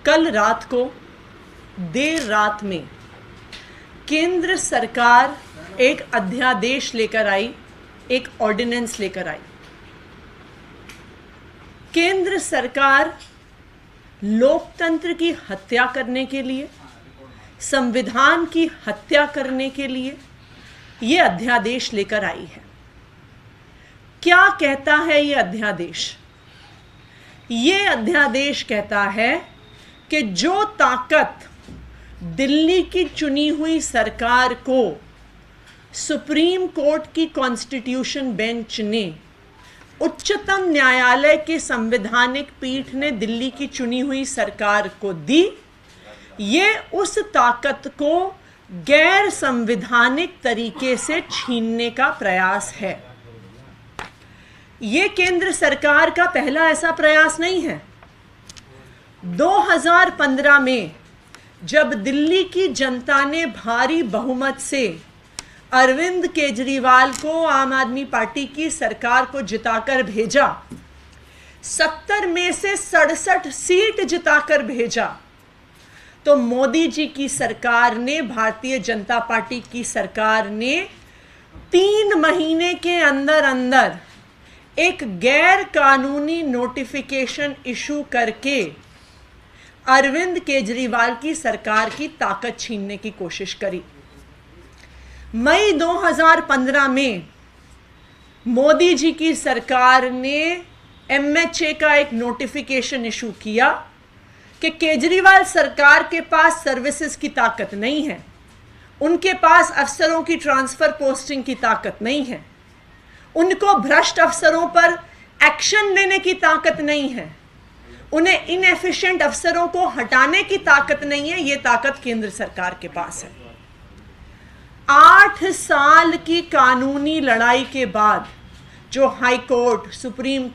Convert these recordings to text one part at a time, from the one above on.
कल रात को देर रात में केंद्र सरकार एक अध्यादेश लेकर आई, एक ऑर्डिनेंस लेकर आई। केंद्र सरकार लोकतंत्र की हत्या करने के लिए, संविधान की हत्या करने के लिए ये अध्यादेश लेकर आई है। क्या कहता है ये अध्यादेश? ये अध्यादेश कहता है कि जो ताकत दिल्ली की चुनी हुई सरकार को सुप्रीम कोर्ट की कॉन्स्टिट्यूशन बेंच ने, उच्चतम न्यायालय के संवैधानिक पीठ ने दिल्ली की चुनी हुई सरकार को दी, ये उस ताकत को गैर संवैधानिक तरीके से छीनने का प्रयास है। ये केंद्र सरकार का पहला ऐसा प्रयास नहीं है। 2015 में जब दिल्ली की जनता ने भारी बहुमत से अरविंद केजरीवाल को आम आदमी पार्टी की सरकार को जिताकर भेजा, 70 में से 67 सीट जिताकर भेजा, तो मोदी जी की सरकार ने, भारतीय जनता पार्टी की सरकार ने 3 महीने के अंदर अंदर एक गैर कानूनी नोटिफिकेशन इशू करके अरविंद केजरीवाल की सरकार की ताकत छीनने की कोशिश करी। मई 2015 में मोदी जी की सरकार ने MHA का एक नोटिफिकेशन इशू किया कि केजरीवाल सरकार के पास सर्विसेज की ताकत नहीं है, उनके पास अफसरों की ट्रांसफर पोस्टिंग की ताकत नहीं है, उनको भ्रष्ट अफसरों पर एक्शन लेने की ताकत नहीं है, उन्हें इनएफिशिएंट अफसरों को हटाने की ताकत नहीं है। ये ताकत केंद्र सरकार के पास है। 8 साल की कानूनी लड़ाई के बाद जो हाई कोर्ट, सुप्रीम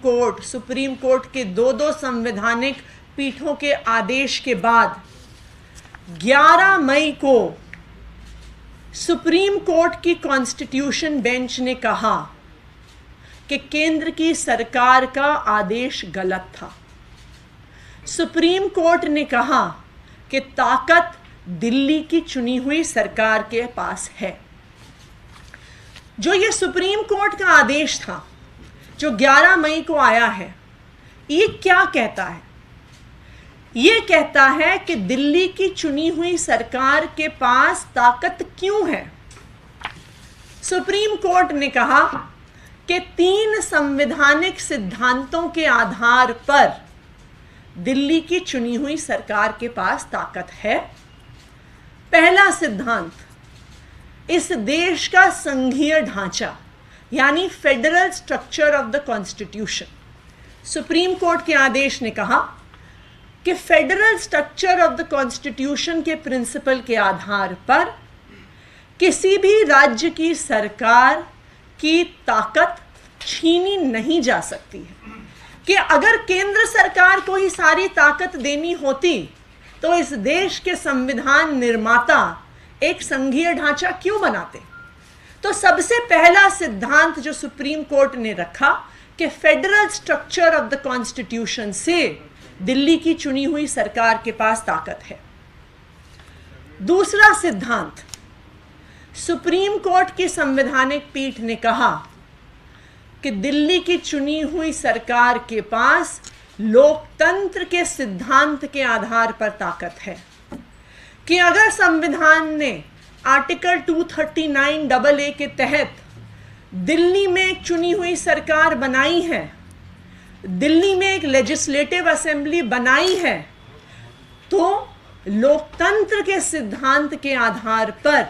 कोर्ट के 2 संवैधानिक पीठों के आदेश के बाद 11 मई को सुप्रीम कोर्ट की कॉन्स्टिट्यूशन बेंच ने कहा कि केंद्र की सरकार का आदेश गलत था। सुप्रीम कोर्ट ने कहा कि ताकत दिल्ली की चुनी हुई सरकार के पास है। जो ये सुप्रीम कोर्ट का आदेश था जो 11 मई को आया है, ये क्या कहता है? ये कहता है कि दिल्ली की चुनी हुई सरकार के पास ताकत क्यों है। सुप्रीम कोर्ट ने कहा कि 3 संवैधानिक सिद्धांतों के आधार पर दिल्ली की चुनी हुई सरकार के पास ताकत है। पहला सिद्धांत, इस देश का संघीय ढांचा यानी federal structure of the constitution. Supreme court के आदेश ने कहा कि federal structure of the constitution के प्रिंसिपल के आधार पर किसी भी राज्य की सरकार की ताकत छीनी नहीं जा सकती है। कि अगर केंद्र सरकार को ही सारी ताकत देनी होती तो इस देश के संविधान निर्माता एक संघीय ढांचा क्यों बनाते? तो सबसे पहला सिद्धांत जो सुप्रीम कोर्ट ने रखा कि federal structure of the constitution से दिल्ली की चुनी हुई सरकार के पास ताकत है। दूसरा सिद्धांत, सुप्रीम कोर्ट की संवैधानिक पीठ ने कहा कि दिल्ली की चुनी हुई सरकार के पास लोकतंत्र के सिद्धांत के आधार पर ताकत है कि अगर संविधान ने आर्टिकल 239AA के तहत दिल्ली में एक चुनी हुई सरकार बनाई है, दिल्ली में एक लेजिस्लेटिव असेंबली बनाई है, तो लोकतंत्र के सिद्धांत के आधार पर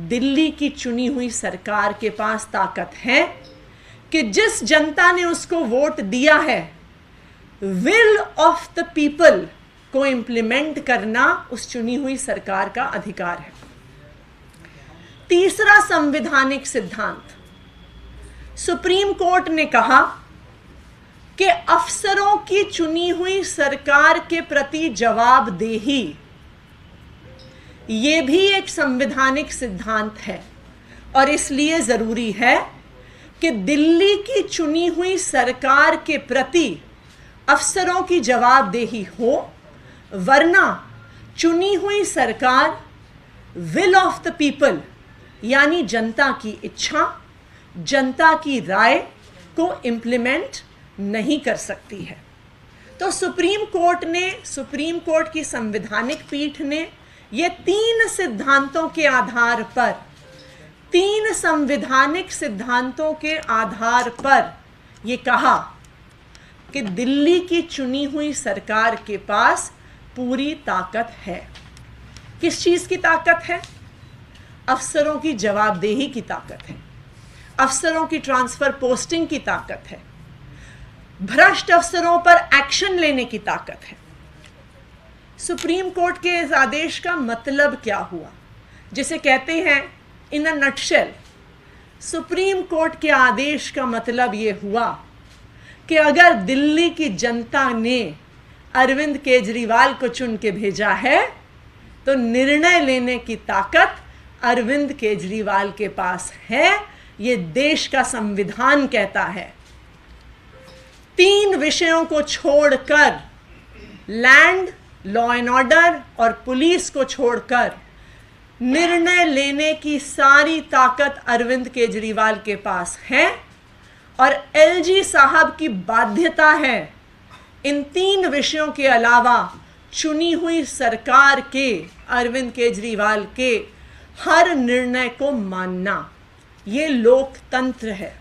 दिल्ली की चुनी हुई सरकार के पास ताकत है कि जिस जनता ने उसको वोट दिया है, विल ऑफ द पीपल को इंप्लीमेंट करना उस चुनी हुई सरकार का अधिकार है। तीसरा संवैधानिक सिद्धांत, सुप्रीम कोर्ट ने कहा कि अफसरों की चुनी हुई सरकार के प्रति जवाबदेही ये भी एक संवैधानिक सिद्धांत है और इसलिए जरूरी है कि दिल्ली की चुनी हुई सरकार के प्रति अफसरों की जवाबदेही हो, वरना चुनी हुई सरकार विल ऑफ द पीपल यानी जनता की इच्छा, जनता की राय को इम्प्लीमेंट नहीं कर सकती है। तो सुप्रीम कोर्ट की संवैधानिक पीठ ने ये 3 सिद्धांतों के आधार पर, 3 संवैधानिक सिद्धांतों के आधार पर ये कहा कि दिल्ली की चुनी हुई सरकार के पास पूरी ताकत है। किस चीज की ताकत है? अफसरों की जवाबदेही की ताकत है, अफसरों की ट्रांसफर पोस्टिंग की ताकत है, भ्रष्ट अफसरों पर एक्शन लेने की ताकत है। सुप्रीम कोर्ट के इस आदेश का मतलब क्या हुआ, जिसे कहते हैं इन अ नटशेल, सुप्रीम कोर्ट के आदेश का मतलब ये हुआ कि अगर दिल्ली की जनता ने अरविंद केजरीवाल को चुन के भेजा है तो निर्णय लेने की ताकत अरविंद केजरीवाल के पास है। ये देश का संविधान कहता है। 3 विषयों को छोड़कर, लैंड, लॉ एंड ऑर्डर और पुलिस को छोड़कर, निर्णय लेने की सारी ताकत अरविंद केजरीवाल के पास है और एलजी साहब की बाध्यता है इन 3 विषयों के अलावा चुनी हुई सरकार के, अरविंद केजरीवाल के हर निर्णय को मानना। ये लोकतंत्र है।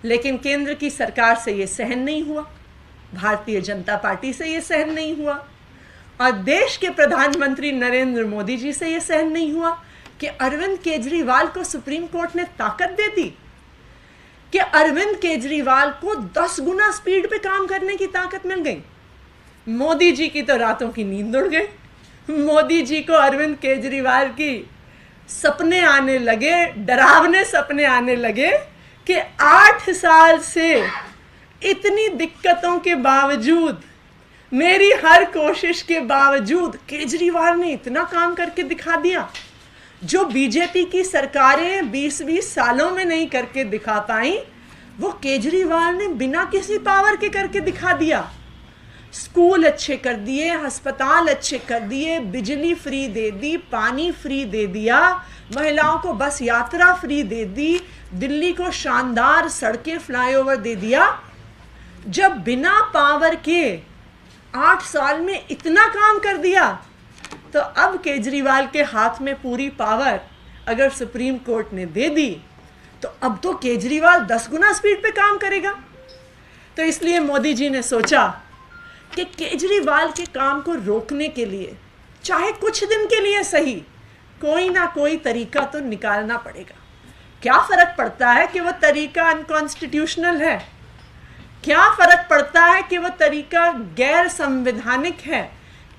लेकिन केंद्र की सरकार से ये सहन नहीं हुआ, भारतीय जनता पार्टी से ये सहन नहीं हुआ और देश के प्रधानमंत्री नरेंद्र मोदी जी से ये सहन नहीं हुआ कि अरविंद केजरीवाल को सुप्रीम कोर्ट ने ताकत दे दी, कि अरविंद केजरीवाल को 10 गुना स्पीड पे काम करने की ताकत मिल गई। मोदी जी की तो रातों की नींद उड़ गई। मोदी जी को अरविंद केजरीवाल की सपने आने लगे, डरावने सपने आने लगे कि 8 साल से इतनी दिक्कतों के बावजूद, मेरी हर कोशिश के बावजूद केजरीवाल ने इतना काम करके दिखा दिया जो बीजेपी की सरकारें 20-20 सालों में नहीं करके दिखा पाई, वो केजरीवाल ने बिना किसी पावर के करके दिखा दिया। स्कूल अच्छे कर दिए, अस्पताल अच्छे कर दिए, बिजली फ्री दे दी, पानी फ्री दे दिया, महिलाओं को बस यात्रा फ्री दे दी, दिल्ली को शानदार सड़कें, फ्लाईओवर दे दिया। जब बिना पावर के 8 साल में इतना काम कर दिया तो अब केजरीवाल के हाथ में पूरी पावर अगर सुप्रीम कोर्ट ने दे दी तो अब तो केजरीवाल 10 गुना स्पीड पे काम करेगा। तो इसलिए मोदी जी ने सोचा कि केजरीवाल के काम को रोकने के लिए, चाहे कुछ दिन के लिए सही, कोई ना कोई तरीका तो निकालना पड़ेगा। क्या फर्क पड़ता है कि वो तरीका अनकॉन्स्टिट्यूशनल है, क्या फर्क पड़ता है कि वो तरीका गैर संवैधानिक है,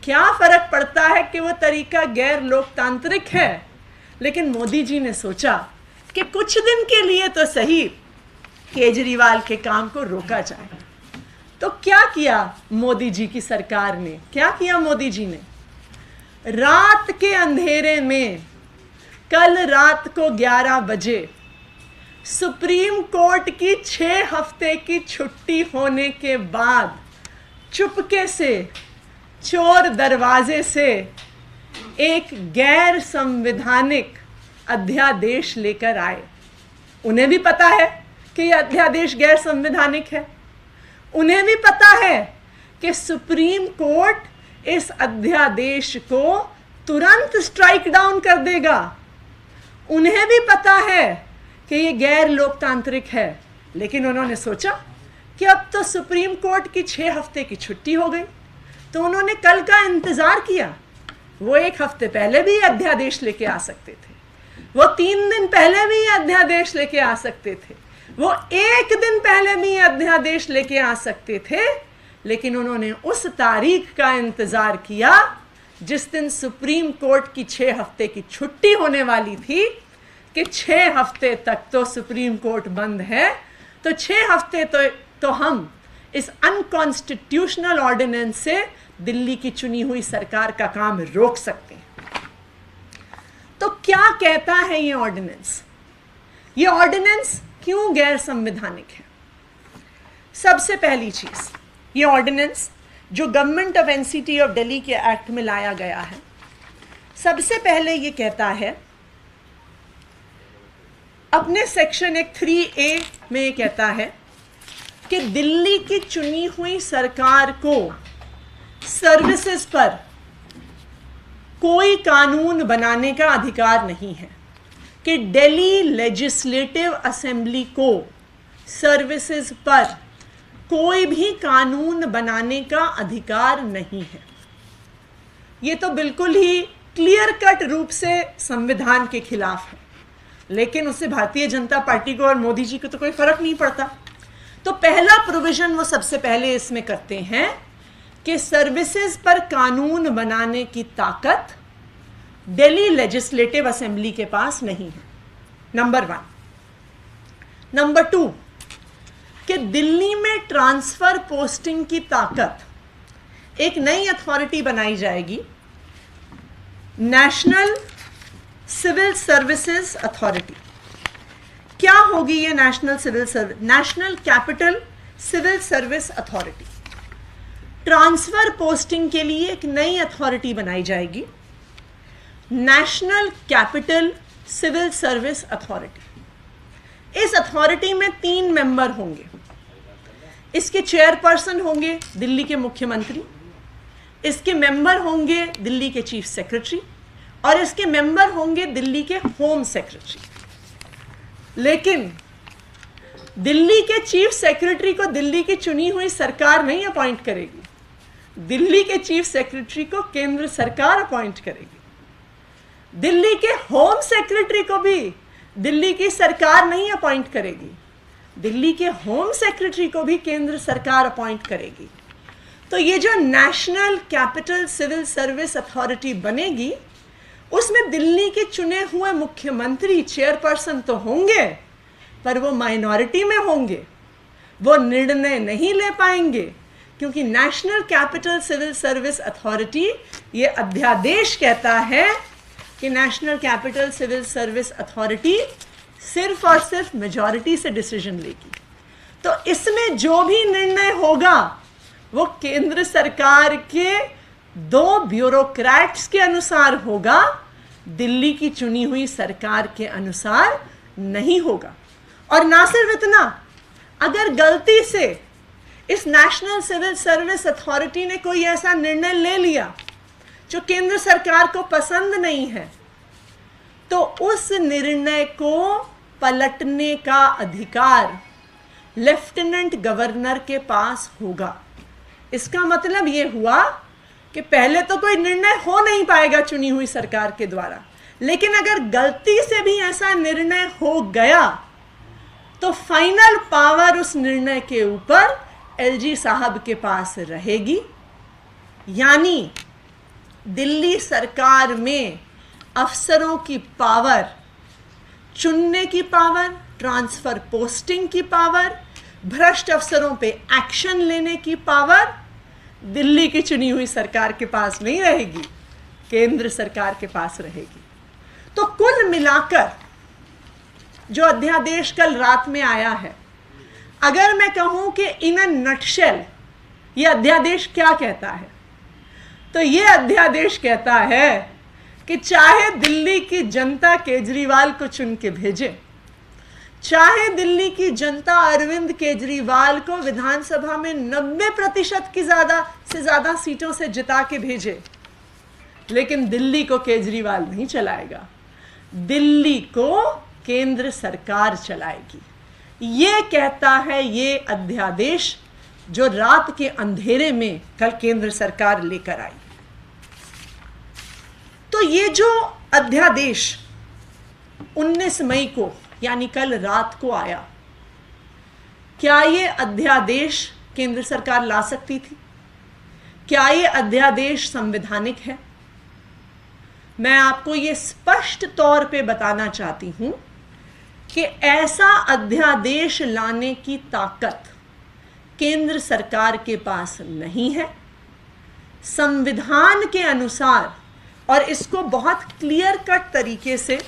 क्या फर्क पड़ता है कि वो तरीका गैर लोकतांत्रिक है। लेकिन मोदी जी ने सोचा कि कुछ दिन के लिए तो सही केजरीवाल के काम को रोका जाए। तो क्या किया मोदी जी की सरकार ने, क्या किया मोदी जी ने? रात के अंधेरे में कल रात को 11 बजे सुप्रीम कोर्ट की 6 हफ्ते की छुट्टी होने के बाद चुपके से चोर दरवाजे से एक गैर संवैधानिक अध्यादेश लेकर आए। उन्हें भी पता है कि यह अध्यादेश गैर संवैधानिक है, उन्हें भी पता है कि सुप्रीम कोर्ट इस अध्यादेश को तुरंत स्ट्राइक डाउन कर देगा, उन्हें भी पता है कि ये गैर लोकतांत्रिक है। लेकिन उन्होंने सोचा कि अब तो सुप्रीम कोर्ट की 6 हफ्ते की छुट्टी हो गई, तो उन्होंने कल का इंतजार किया। वो 1 हफ्ते पहले भी अध्यादेश लेके आ सकते थे, वो 3 दिन पहले भी अध्यादेश लेके आ सकते थे, वो 1 दिन पहले भी अध्यादेश लेके आ सकते थे। लेकिन उन्होंने उस तारीख का इंतजार किया जिस दिन सुप्रीम कोर्ट की 6 हफ्ते की छुट्टी होने वाली थी, कि 6 हफ्ते तक तो सुप्रीम कोर्ट बंद है, तो 6 हफ्ते तो हम इस अनकॉन्स्टिट्यूशनल ऑर्डिनेंस से दिल्ली की चुनी हुई सरकार का काम रोक सकते हैं। तो क्या कहता है ये ऑर्डिनेंस? ये ऑर्डिनेंस क्यों गैर संवैधानिक है? सबसे पहली चीज, ये ऑर्डिनेंस जो government of NCT of Delhi के एक्ट में लाया गया है, सबसे पहले ये कहता है अपने सेक्शन 3A में ये कहता है कि दिल्ली की चुनी हुई सरकार को सर्विसेज पर कोई कानून बनाने का अधिकार नहीं है, कि दिल्ली लेजिस्लेटिव असेंबली को सर्विसेज पर कोई भी कानून बनाने का अधिकार नहीं है। ये तो बिल्कुल ही क्लियर कट रूप से संविधान के खिलाफ है, लेकिन उससे भारतीय जनता पार्टी को और मोदी जी को तो कोई फर्क नहीं पड़ता। तो पहला प्रोविजन वो सबसे पहले इसमें करते हैं कि सर्विसेज पर कानून बनाने की ताकत दिल्ली लेजिस्लेटिव असेंबली के पास नहीं है, नंबर 1। नंबर 2 कि दिल्ली में ट्रांसफर पोस्टिंग की ताकत, एक नई अथॉरिटी बनाई जाएगी, नेशनल सिविल सर्विसेज अथॉरिटी। क्या होगी ये national capital civil service authority? Transfer posting के लिए एक नई अथॉरिटी बनाई जाएगी, national capital civil service authority. इस अथॉरिटी में 3 मेंबर होंगे। इसके चेयरपर्सन होंगे दिल्ली के मुख्यमंत्री, इसके मेंबर होंगे दिल्ली के चीफ सेक्रेटरी, और इसके मेंबर होंगे दिल्ली के होम सेक्रेटरी। लेकिन दिल्ली के चीफ सेक्रेटरी को दिल्ली की चुनी हुई सरकार नहीं अपॉइंट करेगी, दिल्ली के चीफ सेक्रेटरी को केंद्र सरकार अपॉइंट करेगी। दिल्ली के होम सेक्रेटरी को भी दिल्ली की सरकार नहीं अपॉइंट करेगी, दिल्ली के होम सेक्रेटरी को भी केंद्र सरकार अपॉइंट करेगी। तो ये जो national capital civil service authority बनेगी, उसमें दिल्ली के चुने हुए मुख्यमंत्री चेयरपर्सन तो होंगे, पर वो माइनॉरिटी में होंगे, वो निर्णय नहीं ले पाएंगे, क्योंकि national capital civil service authority, ये अध्यादेश कहता है कि national capital civil service authority सिर्फ और सिर्फ मेजॉरिटी से डिसीजन लेगी। तो इसमें जो भी निर्णय होगा वो केंद्र सरकार के 2 ब्यूरोक्रेट्स के अनुसार होगा, दिल्ली की चुनी हुई सरकार के अनुसार नहीं होगा। और ना सिर्फ इतना, अगर गलती से इस नेशनल सिविल सर्विस अथॉरिटी ने कोई ऐसा निर्णय ले लिया जो केंद्र सरकार को पसंद नहीं है, तो उस निर्णय को पलटने का अधिकार लेफ्टिनेंट गवर्नर के पास होगा। इसका मतलब ये हुआ कि पहले तो कोई निर्णय हो नहीं पाएगा चुनी हुई सरकार के द्वारा, लेकिन अगर गलती से भी ऐसा निर्णय हो गया तो फाइनल पावर उस निर्णय के ऊपर एलजी साहब के पास रहेगी। यानी दिल्ली सरकार में अफसरों की पावर, चुनने की पावर, ट्रांसफर पोस्टिंग की पावर, भ्रष्ट अफसरों पे एक्शन लेने की पावर दिल्ली की चुनी हुई सरकार के पास नहीं रहेगी, केंद्र सरकार के पास रहेगी। तो कुल मिलाकर जो अध्यादेश कल रात में आया है, अगर मैं कहूं कि इन अ नटशेल ये अध्यादेश क्या कहता है, तो ये अध्यादेश कहता है कि चाहे दिल्ली की जनता केजरीवाल को चुन के भेजे, चाहे दिल्ली की जनता अरविंद केजरीवाल को विधानसभा में 90% की ज्यादा सीटों से जिता के भेजे, लेकिन दिल्ली को केजरीवाल नहीं चलाएगा, दिल्ली को केंद्र सरकार चलाएगी। ये कहता है ये अध्यादेश जो रात के अंधेरे में कल केंद्र सरकार लेकर आई। तो ये जो अध्यादेश 19 मई को यानी कल रात को आया, क्या ये अध्यादेश केंद्र सरकार ला सकती थी? क्या ये अध्यादेश संवैधानिक है? मैं आपको ये स्पष्ट तौर पे बताना चाहती हूं कि ऐसा अध्यादेश लाने की ताकत केंद्र सरकार के पास नहीं है। संविधान के अनुसार, और इसको बहुत क्लियर कट तरीके से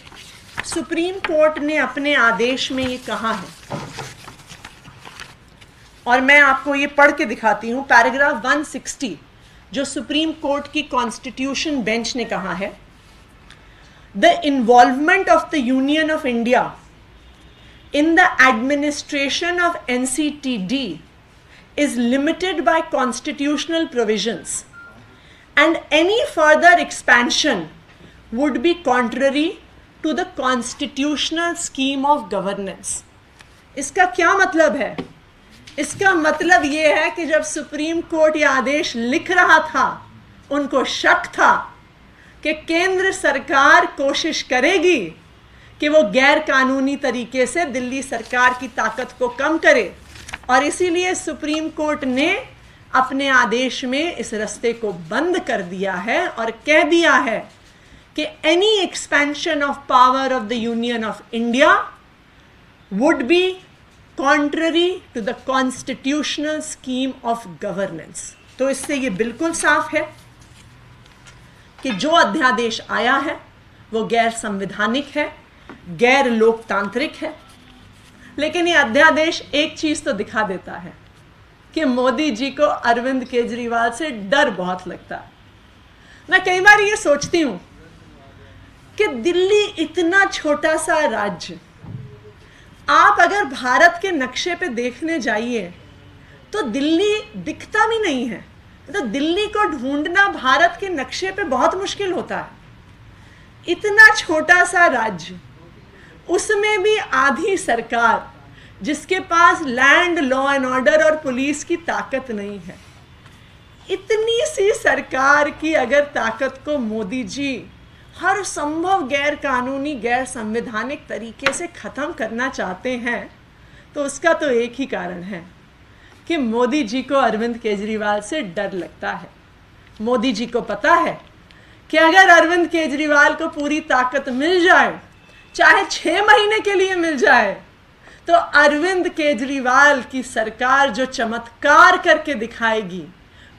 सुप्रीम कोर्ट ने अपने आदेश में ये कहा है, और मैं आपको ये पढ़ के दिखाती हूं, पैराग्राफ 160 जो सुप्रीम कोर्ट की कॉन्स्टिट्यूशन बेंच ने कहा है, the involvement of the union of India in the administration of NCTD is limited by constitutional provisions and any further expansion would be contrary to the constitutional scheme of governance. इसका क्या मतलब है? इसका मतलब ये है कि जब सुप्रीम कोर्ट ये आदेश लिख रहा था, उनको शक था कि केंद्र सरकार कोशिश करेगी कि वो गैर कानूनी तरीके से दिल्ली सरकार की ताकत को कम करे, और इसीलिए सुप्रीम कोर्ट ने अपने आदेश में इस रास्ते को बंद कर दिया है और कह दिया है कि any expansion of power of the union of India would be contrary to the constitutional scheme of governance. तो इससे ये बिल्कुल साफ है कि जो अध्यादेश आया है वो गैर संवैधानिक है, गैर लोकतांत्रिक है। लेकिन ये अध्यादेश एक चीज तो दिखा देता है कि मोदी जी को अरविंद केजरीवाल से डर बहुत लगता है। मैं कई बार ये सोचती हूं कि दिल्ली इतना छोटा सा राज्य, आप अगर भारत के नक्शे पे देखने जाइए तो दिल्ली दिखता भी नहीं है। तो दिल्ली को ढूंढना भारत के नक्शे पे बहुत मुश्किल होता है। इतना छोटा सा राज्य, उसमें भी आधी सरकार, जिसके पास लैंड, लॉ एंड ऑर्डर और पुलिस की ताकत नहीं है। इतनी सी सरकार की अगर ताकत को मोदी जी हर संभव गैर कानूनी, गैर संवैधानिक तरीके से ख़त्म करना चाहते हैं, तो उसका तो एक ही कारण है कि मोदी जी को अरविंद केजरीवाल से डर लगता है। मोदी जी को पता है कि अगर अरविंद केजरीवाल को पूरी ताकत मिल जाए, चाहे 6 महीने के लिए मिल जाए, तो अरविंद केजरीवाल की सरकार जो चमत्कार करके दिखाएगी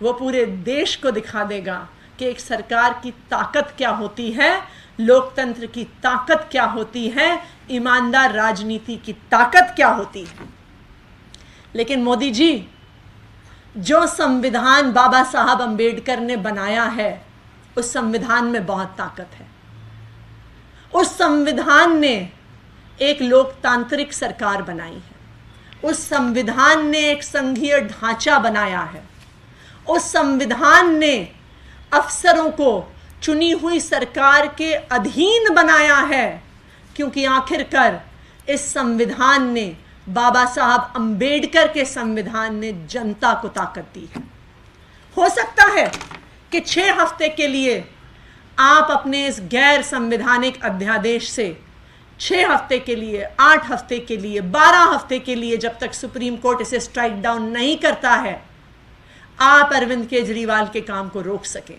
वो पूरे देश को दिखा देगा कि एक सरकार की ताकत क्या होती है, लोकतंत्र की ताकत क्या होती है, ईमानदार राजनीति की ताकत क्या होती है। लेकिन मोदी जी, जो संविधान बाबा साहब अंबेडकर ने बनाया है, उस संविधान में बहुत ताकत है। उस संविधान ने एक लोकतांत्रिक सरकार बनाई है। उस संविधान ने एक संघीय ढांचा बनाया है। उस संविधान ने अफसरों को चुनी हुई सरकार के अधीन बनाया है, क्योंकि आखिरकार इस संविधान ने, बाबा साहब अंबेडकर के संविधान ने जनता को ताकत दी है। हो सकता है कि 6 हफ्ते के लिए आप अपने इस गैर संवैधानिक अध्यादेश से 6 हफ्ते के लिए, 8 हफ्ते के लिए, 12 हफ्ते के लिए, जब तक सुप्रीम कोर्ट इसे स्ट्राइक डाउन नहीं करता है, आप अरविंद केजरीवाल के काम को रोक सकें।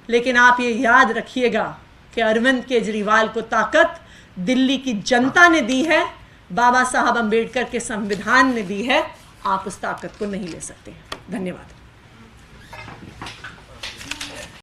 लेकिन आप ये याद रखिएगा कि अरविंद केजरीवाल को ताकत दिल्ली की जनता ने दी है, बाबा साहब अंबेडकर के संविधान ने दी है। आप उस ताकत को नहीं ले सकते। धन्यवाद।